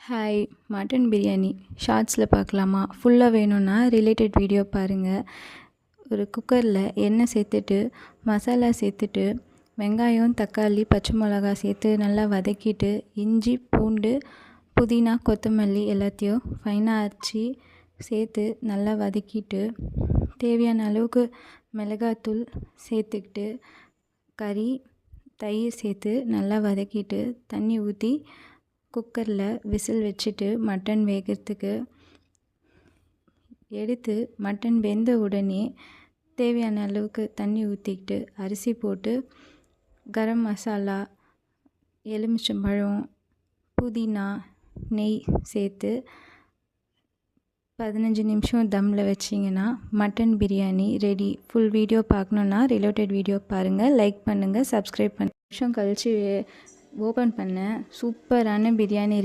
Hi, mutton biryani ஷார்ட்ஸில் பார்க்கலாமா? ஃபுல்லாக வேணும்னா ரிலேட்டட் வீடியோ பாருங்கள். ஒரு குக்கரில் எண்ணெய் சேர்த்துட்டு மசாலா சேர்த்துட்டு வெங்காயம், தக்காளி, பச்சை மிளகாய் சேர்த்து நல்லா வதக்கிட்டு இஞ்சி, பூண்டு, புதினா, கொத்தமல்லி எல்லாத்தையும் ஃபைனாக அரைச்சி சேர்த்து நல்லா வதக்கிட்டு தேவையான அளவுக்கு மிளகாத்தூள் சேர்த்துக்கிட்டு கறி, தயிர் சேர்த்து நல்லா வதக்கிட்டு தண்ணி ஊற்றி குக்கரில் விசில் வச்சுட்டு மட்டன் வேகிறதுக்கு எடுத்து மட்டன் வெந்த உடனே தேவையான அளவுக்கு தண்ணி ஊற்றிக்கிட்டு அரிசி போட்டு கரம் மசாலா, எலுமிச்சம்பழம், புதினா, நெய் சேர்த்து 15 நிமிஷம் தம்மில் வச்சிங்கன்னா mutton biryani ready. Full video பார்க்கணுன்னா ரிலேட்டட் வீடியோ பாருங்கள். லைக் பண்ணுங்கள், சப்ஸ்கிரைப் பண்ணுங்கள். நிமிஷம் கழித்து ஓப்பன் பண்ணேன். சூப்பரான பிரியாணி